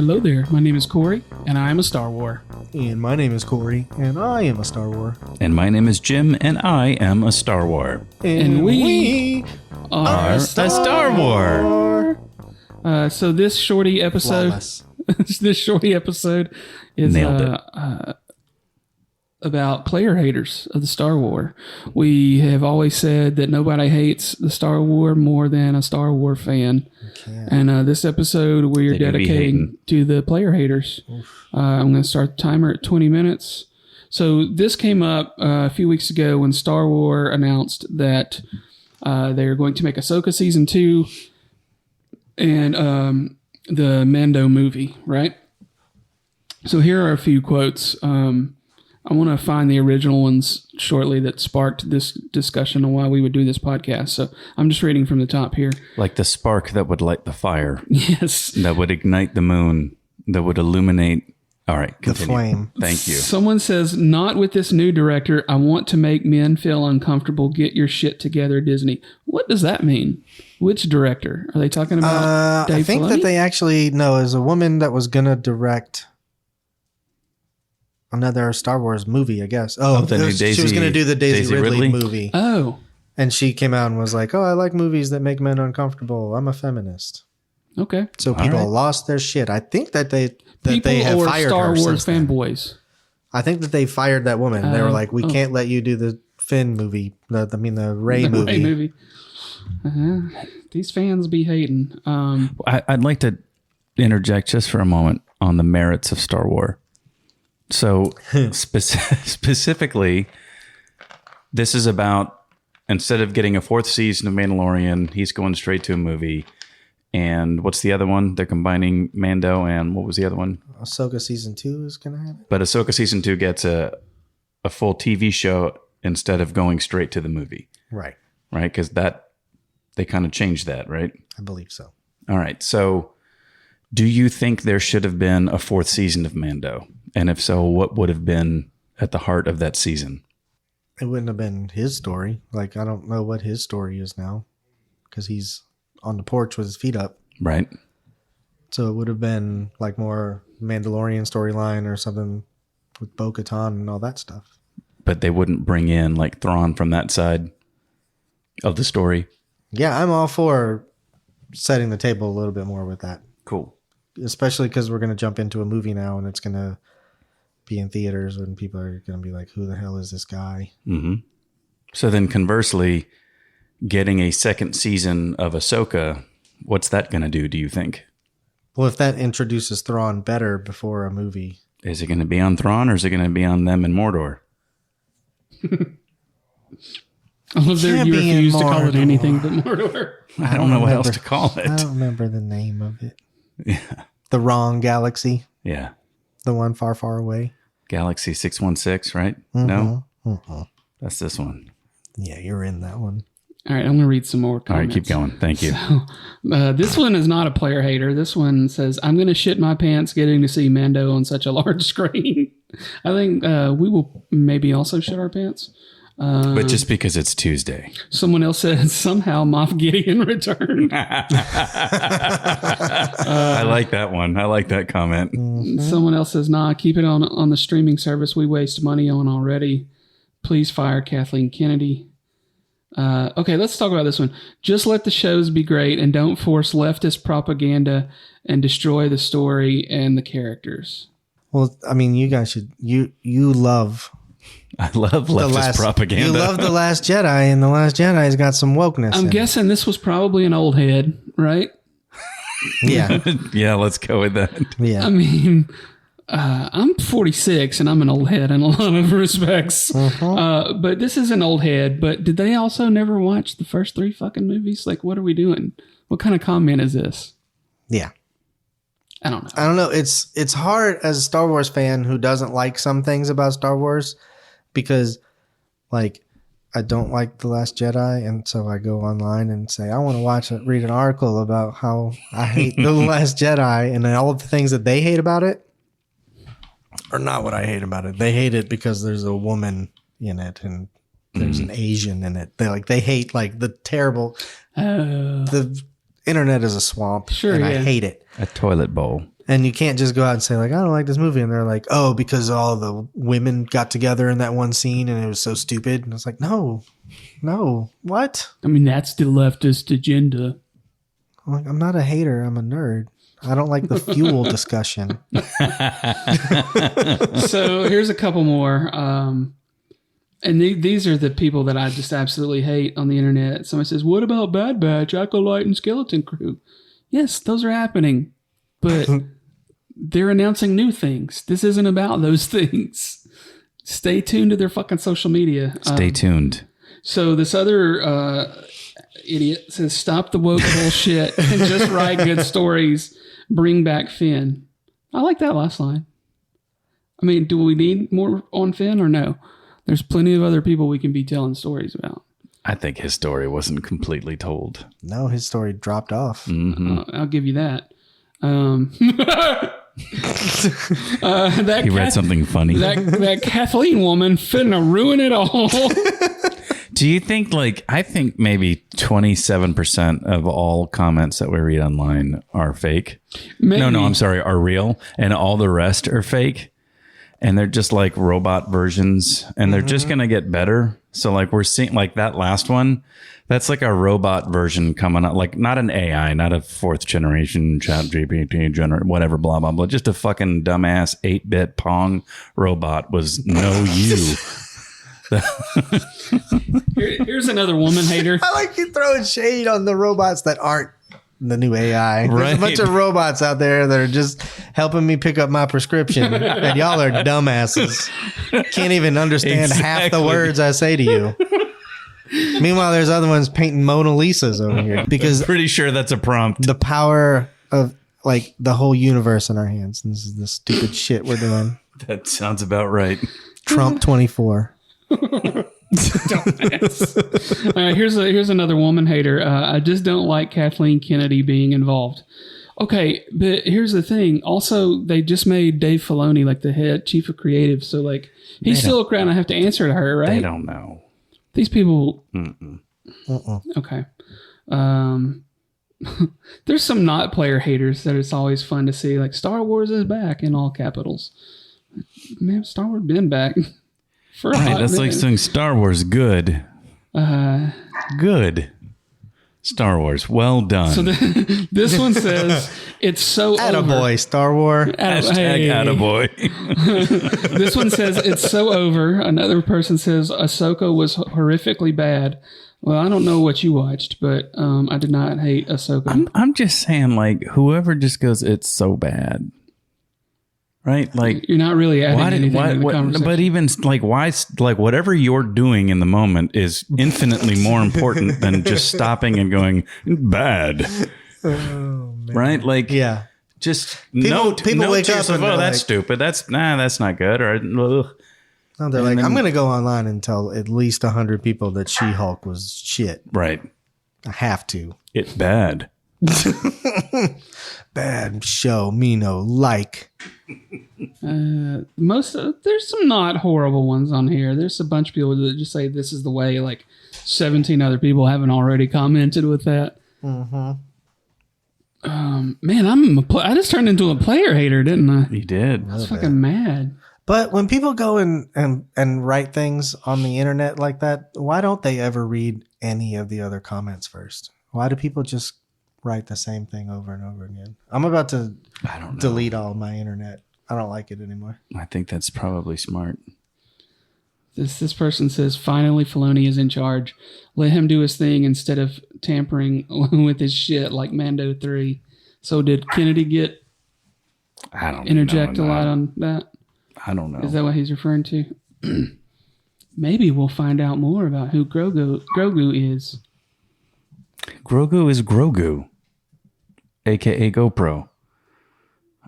Hello there, my name is Kory, and I am a Star Wars. And my name is Kory, and I am a Star Wars. And my name is Jim, and I am a Star Wars. And we are a Star Wars. So this shorty episode, is Nailed it. About player haters of the Star Wars. We have always said that nobody hates the Star Wars more than a Star Wars fan. And this episode we are dedicating to the player haters. I'm going to start the timer at 20 minutes. So this came up a few weeks ago when Star Wars announced that they're going to make Ahsoka Season 2 and the Mando movie, right? So here are a few quotes. I want to find the original ones shortly that sparked this discussion on why we would do this podcast. So I'm just reading from the top here. Like the spark that would light the fire. Yes. That would ignite the moon. That would illuminate. All right, continue. The flame. Thank you. Someone says, not with this new director. I want to make men feel uncomfortable. Get your shit together, Disney. What does that mean? Which director? Are they talking about Dave I think Filoni? that they actually, no, is a woman that was going to direct another Star Wars movie, I guess. She was going to do the Daisy Ridley movie. Oh. And she came out and was like, I like movies that make men uncomfortable. I'm a feminist. Okay. So people lost their shit. I think that they have fired Star her Wars since then. fanboys. I think that they fired that woman. They were like, we can't let you do the Finn movie. The Rey movie. Rey movie. These fans be hating. I'd like to interject just for a moment on the merits of Star Wars. So specifically, this is about, instead of getting a fourth season of Mandalorian, he's going straight to a movie. And what's the other one? They're combining Mando and what was the other one? Ahsoka Season 2 is going to happen. But Ahsoka Season 2 gets a full TV show instead of going straight to the movie. Right. Right? Because they kind of changed that, right? I believe so. All right. So do you think there should have been a fourth season of Mando? And if so, what would have been at the heart of that season? It wouldn't have been his story. Like, I don't know what his story is now because he's on the porch with his feet up. Right. So it would have been like more Mandalorian storyline or something with Bo-Katan and all that stuff. But they wouldn't bring in like Thrawn from that side of the story. Yeah, I'm all for setting the table a little bit more with that. Cool. Especially because we're going to jump into a movie now and it's going to be in theaters and people are going to be like, who the hell is this guy? Mm-hmm. So then conversely, getting a second season of Ahsoka, what's that going to do, do you think? Well, if that introduces Thrawn better before a movie. Is it going to be on Thrawn or is it going to be on them in Mordor? I love that you refuse to call it anything but Mordor. I don't know what else to call it. I don't remember the name of it. Yeah. The wrong galaxy. Yeah. The one far, far away. Galaxy 616, right? Mm-hmm. No? Mm-hmm. That's this one. Yeah, you're in that one. All right, I'm going to read some more comments. All right, keep going. Thank you. So, this one is not a player hater. This one says, I'm going to shit my pants getting to see Mando on such a large screen. I think we will maybe also shit our pants. But just because it's Tuesday. Someone else said, somehow Moff Gideon returned. I like that one. I like that comment. Mm-hmm. Someone else says, nah, keep it on the streaming service we waste money on already. Please fire Kathleen Kennedy. Okay, let's talk about this one. Just let the shows be great and don't force leftist propaganda and destroy the story and the characters. Well, I mean, you guys should, you love... I love leftist propaganda. You love The Last Jedi, and The Last Jedi's got some wokeness. I'm guessing this was probably an old head, right? Yeah. Yeah, let's go with that. Yeah. I mean, I'm 46 and I'm an old head in a lot of respects. But this is an old head. But did they also never watch the first 3 fucking movies? Like, what are we doing? What kind of comment is this? Yeah. I don't know. It's hard as a Star Wars fan who doesn't like some things about Star Wars because, like, I don't like The Last Jedi, and so I go online and say, I want to read an article about how I hate The Last Jedi, and all of the things that they hate about it are not what I hate about it. They hate it because there's a woman in it, and there's an Asian in it. They hate, like, the terrible... The internet is a swamp, Sure, and yeah. I hate it. A toilet bowl. And you can't just go out and say, like, I don't like this movie. And they're like, oh, because all the women got together in that one scene and it was so stupid. And it's like, no, what? I mean, that's the leftist agenda. I'm like, I'm not a hater. I'm a nerd. I don't like the fuel discussion. So here's a couple more. And these are the people that I just absolutely hate on the internet. Somebody says, what about Bad Batch, Acolyte, and Skeleton Crew? Yes, those are happening. But they're announcing new things. This isn't about those things. Stay tuned to their fucking social media. Stay tuned. So this other idiot says, stop the woke bullshit and just write good stories. Bring back Finn. I like that last line. I mean, do we need more on Finn or no? There's plenty of other people we can be telling stories about. I think his story wasn't completely told. No, his story dropped off. Mm-hmm. I'll give you that. He read something funny. That Kathleen woman finna ruin it all. Do you think, I think maybe 27% of all comments that we read online are fake? Maybe. No, I'm sorry, are real. And all the rest are fake. And they're just like robot versions. And they're just going to get better. So we're seeing that last one. That's like a robot version coming up. Not an AI, not a 4th generation chat GPT, whatever, blah, blah, blah. Just a fucking dumbass 8-bit Pong robot was no you. Here's another woman hater. I like you throwing shade on the robots that aren't the new AI. There's a bunch of robots out there that are just helping me pick up my prescription. And y'all are dumbasses. Can't even understand half the words I say to you. Meanwhile, there's other ones painting Mona Lisas over here. Because I'm pretty sure that's a prompt. The power of the whole universe in our hands. And this is the stupid shit we're doing. That sounds about right. Trump 24. Here's another woman hater. I just don't like Kathleen Kennedy being involved. Okay, but here's the thing. Also, they just made Dave Filoni the head chief of creative, so he's still around. I have to answer to her, right? They don't know. These people. Okay. There's some not player haters that it's always fun to see. Star Wars is back in all capitals. Man, Star Wars been back. Right, that's like saying Star Wars good. Good. Star Wars, well done. So this one says it's so Attaboy, over. Star Wars. Hashtag attaboy. This one says it's so over. Another person says Ahsoka was horrifically bad. Well, I don't know what you watched, but I did not hate Ahsoka. I'm just saying, whoever just goes, it's so bad. Right? You're not really adding anything to the conversation. But even why, whatever you're doing in the moment is infinitely more important than just stopping and going bad. Oh, man. Right? Yeah. Just people wake up and that's stupid. That's not good. Or ugh. No, they're I'm going to go online and tell at least 100 people that She-Hulk was shit. Right. I have to. It's bad. Bad show. Me no like. There's some not horrible ones on here. There's a bunch of people that just say this is the way. 17 other people haven't already commented with that. Mm-hmm. Man, I just turned into a player hater, didn't I? You did. I was fucking mad. But when people go and write things on the internet like that, why don't they ever read any of the other comments first? Why do people just write the same thing over and over again? I'm about to delete all my internet. I don't like it anymore. I think that's probably smart. This person says, finally Filoni is in charge. Let him do his thing instead of tampering with his shit like Mando 3. So did Kennedy get interject a lot on that? I don't know. Is that what he's referring to? Maybe we'll find out more about who Grogu is. Grogu is Grogu, a.k.a. GoPro.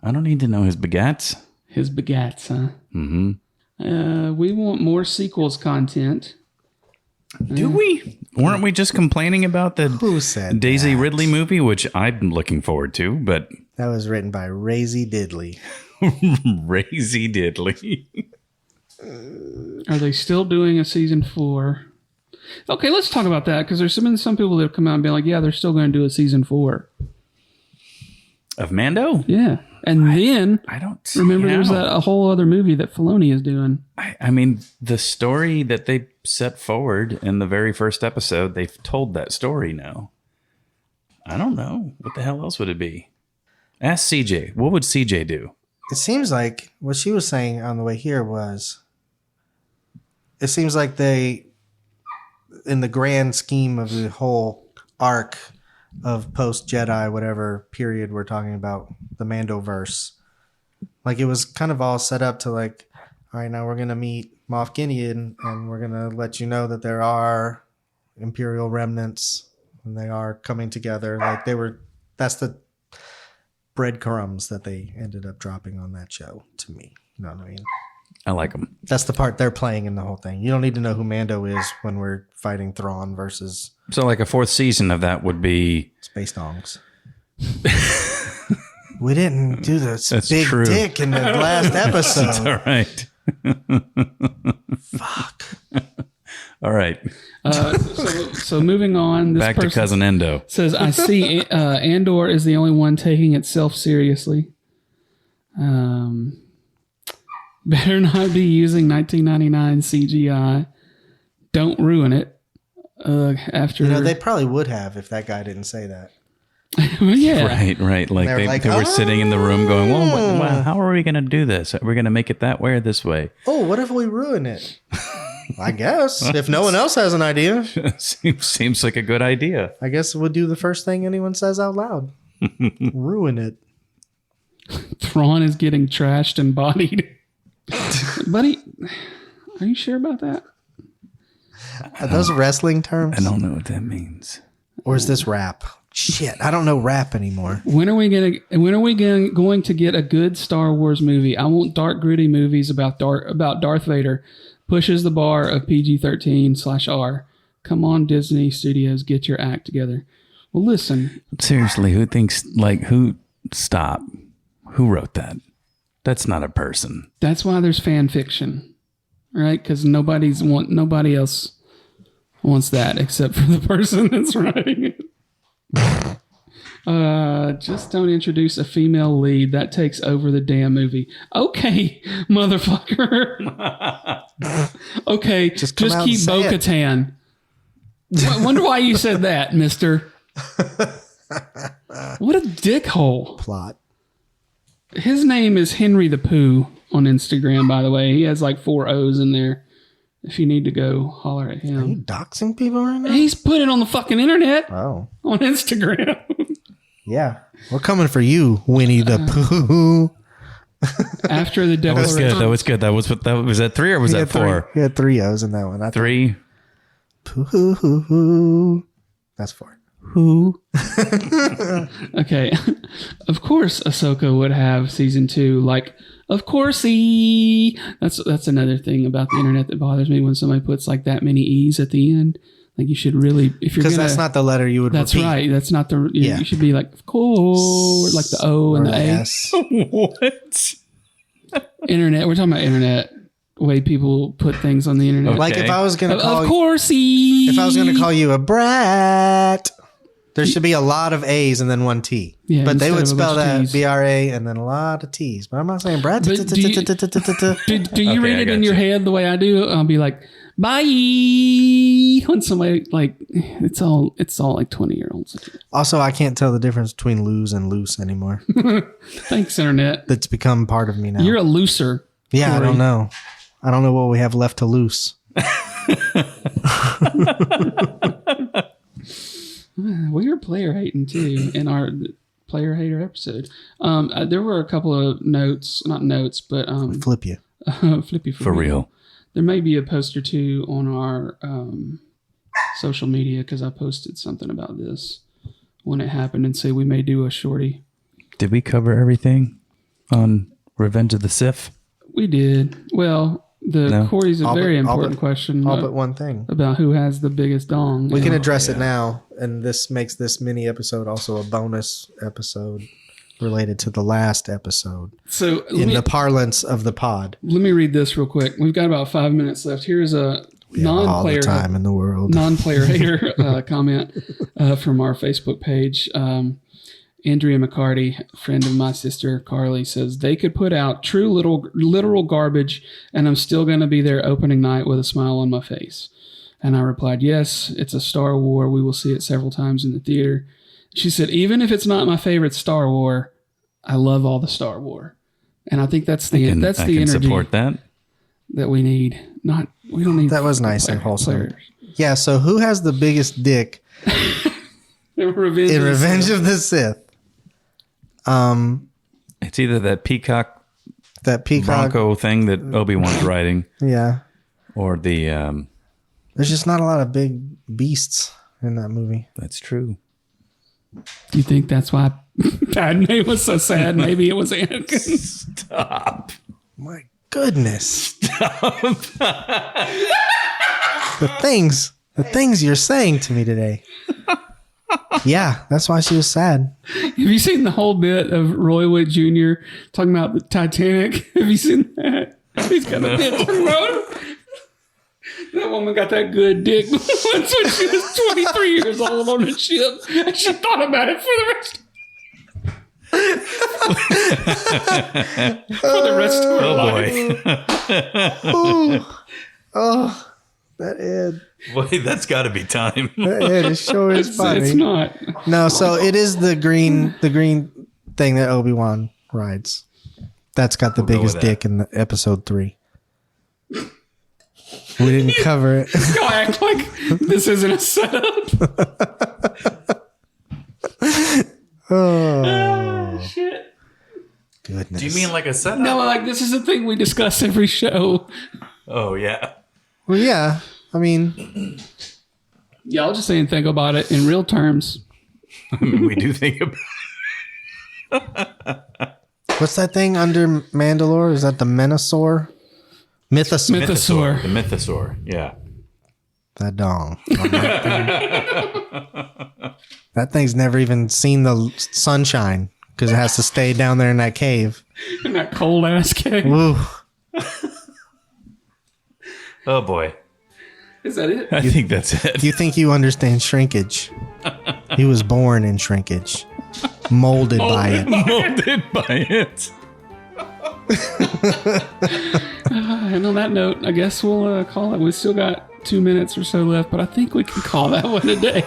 I don't need to know his begats. His begats, huh? Mm-hmm. We want more sequels content. Do we? Weren't we just complaining about the Who said Daisy that? Ridley movie, which I'm looking forward to, but... That was written by Razy Diddley. Razy Diddley. Are they still doing a season 4? Okay, let's talk about that, because there's been some people that have come out and been like, yeah, they're still going to do a season 4. Of Mando? Yeah. And then I don't remember know. there's a whole other movie that Filoni is doing. I mean, the story that they set forward in the very first episode, they've told that story now. I don't know. What the hell else would it be? Ask CJ. What would CJ do? It seems like what she was saying on the way here was, it seems like they, in the grand scheme of the whole arc of post-Jedi, whatever period we're talking about, the Mandoverse, like it was kind of all set up to like, all right, now we're going to meet Moff Gideon and we're going to let you know that there are Imperial remnants and they are coming together. Like that's the breadcrumbs that they ended up dropping on that show to me. You know what I mean? I like them. That's the part they're playing in the whole thing. You don't need to know who Mando is when we're fighting Thrawn versus So like a fourth season of that would be... Space Dongs. We didn't do this big true. dick in the last episode. All right. Fuck. All right. So moving on. This Back to person Cousin Endo. says, I see Andor is the only one taking itself seriously. Better not be using 1999 CGI. Don't ruin it. After They probably would have if that guy didn't say that. yeah. Right. Like they were sitting in the room going, well, how are we going to do this? Are we going to make it that way or this way? Oh, what if we ruin it? I guess. If no one else has an idea, Seems like a good idea. I guess we'll do the first thing anyone says out loud. Ruin it. Thrawn is getting trashed and bodied. Buddy, are you sure about that? Are those wrestling terms? I don't know what that means. Or is this rap? Shit, I don't know rap anymore. When are we going to get a good Star Wars movie? I want dark, gritty movies about Darth Vader. Pushes the bar of PG-13/R. Come on, Disney Studios, get your act together. Well, listen. Seriously, stop. Who wrote that? That's not a person. That's why there's fan fiction, right? Because nobody else wants that except for the person that's writing it. Just don't introduce a female lead. That takes over the damn movie. Okay, motherfucker. Okay, just keep Bo-Katan. Wonder why you said that, mister. What a dickhole. Plot. His name is Henry the Pooh on Instagram, by the way. He has like 4 O's in there. If you need to go holler at him. Are you doxing people right now? He's put it on the fucking internet. Oh. On Instagram. Yeah. We're coming for you, Winnie the Pooh. After the declaration. That was good. Was that 3 or was that 4? He had 3 O's in that one. 3. Pooh. That's 4. Who? Okay. Of course Ahsoka would have season 2. Like, of coursey. That's another thing about the internet that bothers me when somebody puts like that many E's at the end. Like you should really, if you're because that's not the letter you would That's repeat. right. That's not the, you should be like, of course, like the O and the A. S. What? Internet. We're talking about internet. Way people put things on the internet. Okay. Like if I was going to call Of coursey. If I was going to call you a brat, there should be a lot of A's and then 1 T. Yeah, but they instead would of a spell bunch of that T's. B-R-A and then a lot of T's. But I'm not saying brat. But do you read it in your head the way I do? I'll be like, bye. When somebody like, it's all like 20-year-olds. Also, I can't tell the difference between lose and loose anymore. Thanks, internet. That's become part of me now. You're a looser. Yeah, Kory. I don't know. I don't know what we have left to loose. We were player hating too in our player hater episode. There were a couple of not notes, but Flip you. flippy For real. There may be a post or two on our social media because I posted something about this when it happened and say we may do a shorty. Did we cover everything on Revenge of the Sith? We did. Well, Kory's a very important question All but one thing. about who has the biggest dong. We can address it now, and this makes this mini episode also a bonus episode related to the last episode. So In the parlance of the pod. let me read this real quick. We've got about 5 minutes left. Here's a All the non-player time in the world. non-player hater comment from our Facebook page. Andrea McCarty, friend of my sister Carly, says they could put out true literal garbage, and I'm still going to be there opening night with a smile on my face. And I replied, yes, it's a Star Wars. We will see it several times in the theater. She said, even if it's not my favorite Star Wars, I love all the Star Wars. And I think that's the energy support that we need. We don't need that was nice and wholesome. Yeah. So who has the biggest dick in Revenge of the Sith? it's either that peacock Bronco thing that Obi-Wan's riding, yeah, or the. There's just not a lot of big beasts in that movie. That's true. Do you think that's why Padme was so sad? Maybe it was Anakin. Stop. My goodness. Stop. The things you're saying to me today. Yeah, that's why she was sad. Have you seen the whole bit of Roy Wood Jr. talking about the Titanic? Have you seen that? He's got a bit talking about that woman got that good dick once when she was 23 years old on a ship, and she thought about it for the rest of her life. Oh, that Ed. Boy, that's got to be time. That Ed is sure is funny. It's not. No, so it is the green thing that Obi-Wan rides. That's got the biggest dick in the episode 3. We didn't cover it. Go act like this isn't a setup. Oh, shit. Goodness. Do you mean like a setup? No, like this is a thing we discuss every show. Oh, yeah. Well, yeah. I mean, Y'all just saying think about it in real terms. I mean, we do think about. what's that thing under Mandalore? Is that the Menasor? Mythosaur. The Mythosaur, yeah. That dong. That thing's never even seen the sunshine because it has to stay down there in that cave. In that cold ass cave. Woo. Oh, boy. Is that it? I think that's it. You think you understand shrinkage? He was born in shrinkage, molded by it. Molded by it. And on that note, I guess we'll call it. We still got 2 minutes or so left, but I think we can call that one a day.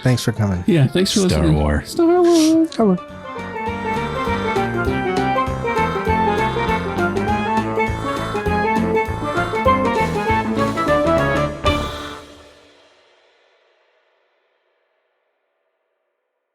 Thanks for coming. Yeah, thanks for listening. Star Wars. Star Wars. Star Wars.